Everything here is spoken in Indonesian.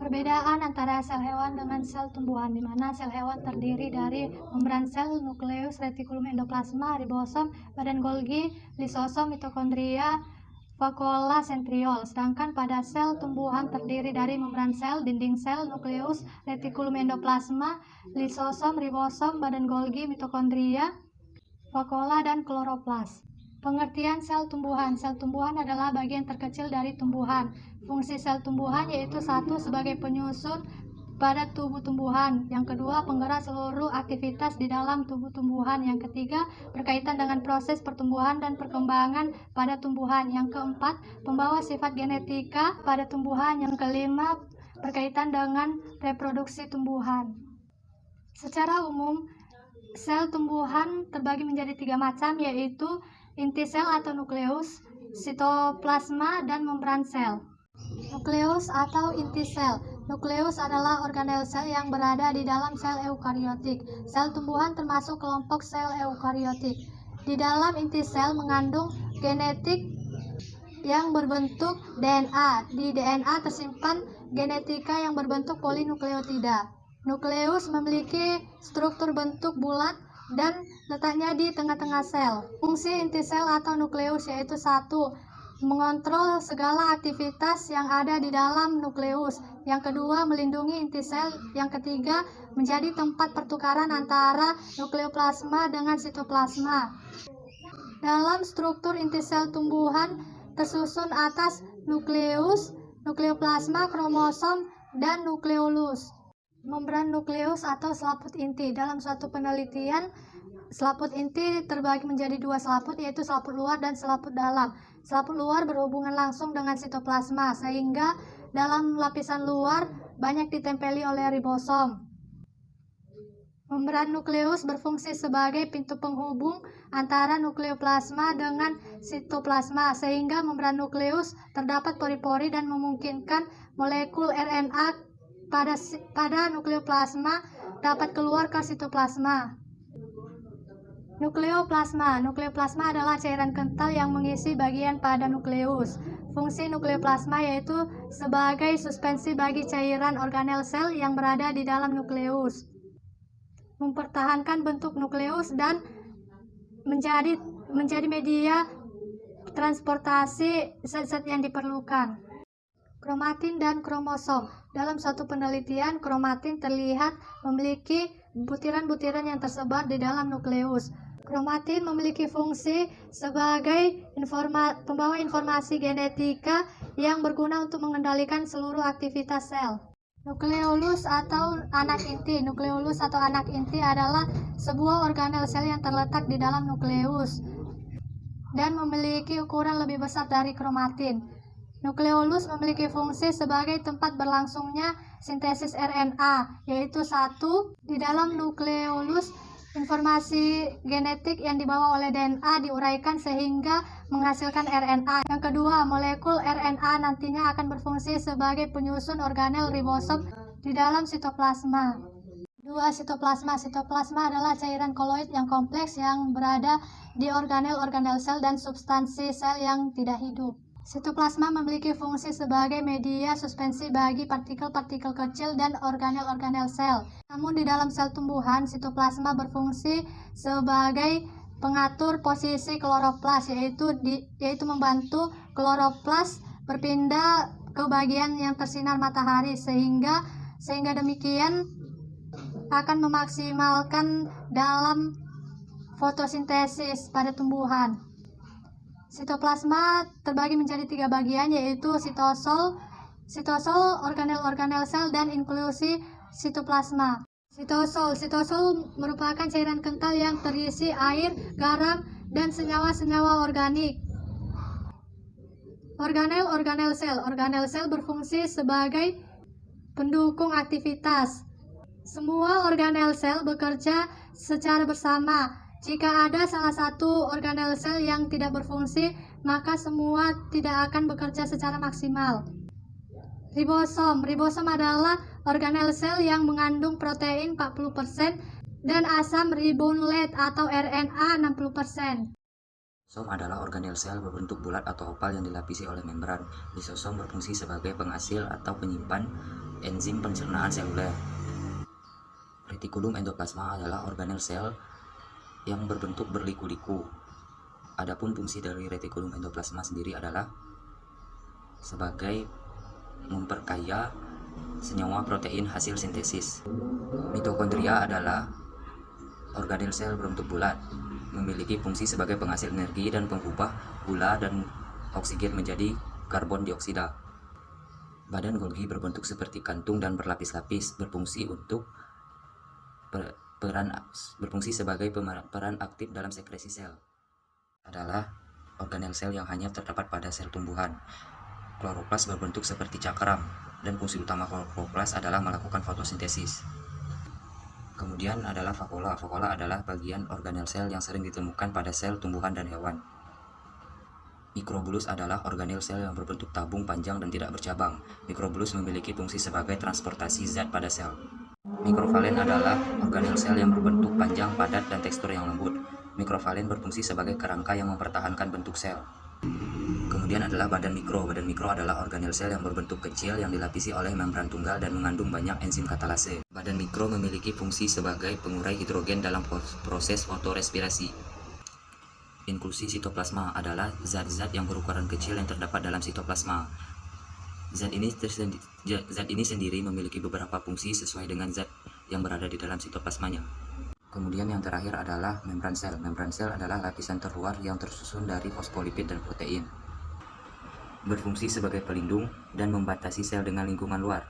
Perbedaan antara sel hewan dengan sel tumbuhan, di mana sel hewan terdiri dari membran sel, nukleus, retikulum endoplasma, ribosom, badan Golgi, lisosom, mitokondria, vakuola, sentriol. Sedangkan pada sel tumbuhan terdiri dari membran sel, dinding sel, nukleus, retikulum endoplasma, lisosom, ribosom, badan Golgi, mitokondria, vakuola, dan kloroplas. Pengertian sel tumbuhan. Sel tumbuhan adalah bagian terkecil dari tumbuhan. Fungsi sel tumbuhan yaitu satu, sebagai penyusun pada tubuh tumbuhan. Yang kedua, penggerak seluruh aktivitas di dalam tubuh tumbuhan. Yang ketiga, berkaitan dengan proses pertumbuhan dan perkembangan pada tumbuhan. Yang keempat, pembawa sifat genetika pada tumbuhan. Yang kelima, berkaitan dengan reproduksi tumbuhan. Secara umum, sel tumbuhan terbagi menjadi 3 macam, yaitu inti sel atau nukleus, sitoplasma, dan membran sel. Nukleus atau inti sel. Nukleus adalah organel sel yang berada di dalam sel eukariotik. Sel tumbuhan termasuk kelompok sel eukariotik. Di dalam inti sel mengandung genetik yang berbentuk DNA. Di DNA tersimpan genetika yang berbentuk polinukleotida. Nukleus memiliki struktur bentuk bulat dan letaknya di tengah-tengah sel. Fungsi inti sel atau nukleus yaitu satu, mengontrol segala aktivitas yang ada di dalam nukleus. Yang kedua, melindungi inti sel. Yang ketiga, menjadi tempat pertukaran antara nukleoplasma dengan sitoplasma. Dalam struktur inti sel tumbuhan tersusun atas nukleus, nukleoplasma, kromosom, dan nukleolus. Membran nukleus atau selaput inti. Dalam suatu penelitian, selaput inti terbagi menjadi 2 selaput, yaitu selaput luar dan selaput dalam. Selaput luar berhubungan langsung dengan sitoplasma, sehingga dalam lapisan luar banyak ditempeli oleh ribosom. Membran nukleus berfungsi sebagai pintu penghubung antara nukleoplasma dengan sitoplasma, sehingga membran nukleus terdapat pori-pori dan memungkinkan molekul RNA pada nukleoplasma dapat keluar ke sitoplasma. Nukleoplasma. Nukleoplasma adalah cairan kental yang mengisi bagian pada nukleus. Fungsi nukleoplasma yaitu sebagai suspensi bagi cairan organel sel yang berada di dalam nukleus, mempertahankan bentuk nukleus dan menjadi media transportasi zat-zat yang diperlukan. Kromatin dan kromosom. Dalam suatu penelitian, kromatin terlihat memiliki butiran-butiran yang tersebar di dalam nukleus. Kromatin memiliki fungsi sebagai pembawa informasi genetika yang berguna untuk mengendalikan seluruh aktivitas sel. Nukleolus atau anak inti. Nukleolus atau anak inti adalah sebuah organel sel yang terletak di dalam nukleus dan memiliki ukuran lebih besar dari kromatin. Nukleolus memiliki fungsi sebagai tempat berlangsungnya sintesis RNA, yaitu satu, di dalam nukleolus informasi genetik yang dibawa oleh DNA diuraikan sehingga menghasilkan RNA. Yang kedua, molekul RNA nantinya akan berfungsi sebagai penyusun organel ribosom di dalam sitoplasma. 2. Sitoplasma. Sitoplasma adalah cairan koloid yang kompleks yang berada di organel-organel sel dan substansi sel yang tidak hidup. Sitoplasma memiliki fungsi sebagai media suspensi bagi partikel-partikel kecil dan organel-organel sel. Namun di dalam sel tumbuhan, sitoplasma berfungsi sebagai pengatur posisi kloroplas, yaitu membantu kloroplas berpindah ke bagian yang tersinar matahari, sehingga demikian akan memaksimalkan dalam fotosintesis pada tumbuhan. Sitoplasma terbagi menjadi 3 bagian, yaitu sitosol, organel-organel sel, dan inklusi sitoplasma. Sitosol merupakan cairan kental yang terisi air, garam, dan senyawa-senyawa organik. Organel sel berfungsi sebagai pendukung aktivitas. Semua organel sel bekerja secara bersama. Jika ada salah satu organel sel yang tidak berfungsi, maka semua tidak akan bekerja secara maksimal. Ribosom adalah organel sel yang mengandung protein 40% dan asam ribonulet atau RNA 60%. Lisosom adalah organel sel berbentuk bulat atau oval yang dilapisi oleh membran. Lisosom berfungsi sebagai penghasil atau penyimpan enzim pencernaan seluler. Retikulum endoplasma adalah organel sel yang berbentuk berliku-liku. Adapun fungsi dari retikulum endoplasma sendiri adalah sebagai memperkaya senyawa protein hasil sintesis. Mitokondria adalah organel sel berbentuk bulat, memiliki fungsi sebagai penghasil energi dan pengubah gula dan oksigen menjadi karbon dioksida. Badan Golgi berbentuk seperti kantung dan berlapis-lapis, berfungsi sebagai peran aktif dalam sekresi sel. Adalah organel sel yang hanya terdapat pada sel tumbuhan. Kloroplas berbentuk seperti cakram, dan fungsi utama kloroplas adalah melakukan fotosintesis. Kemudian adalah vakuola. Vakuola adalah bagian organel sel yang sering ditemukan pada sel tumbuhan dan hewan. Mikrobulus adalah organel sel yang berbentuk tabung panjang dan tidak bercabang. Mikrobulus memiliki fungsi sebagai transportasi zat pada sel. Mikrofalen adalah organel sel yang berbentuk panjang, padat, dan tekstur yang lembut. Mikrofalen berfungsi sebagai kerangka yang mempertahankan bentuk sel. Kemudian adalah badan mikro. Badan mikro adalah organel sel yang berbentuk kecil yang dilapisi oleh membran tunggal dan mengandung banyak enzim katalase. Badan mikro memiliki fungsi sebagai pengurai hidrogen dalam proses fotorespirasi. Inklusi sitoplasma adalah zat-zat yang berukuran kecil yang terdapat dalam sitoplasma. Zat ini sendiri memiliki beberapa fungsi sesuai dengan zat yang berada di dalam sitoplasmanya. Kemudian yang terakhir adalah membran sel. Membran sel adalah lapisan terluar yang tersusun dari fosfolipid dan protein. Berfungsi sebagai pelindung dan membatasi sel dengan lingkungan luar.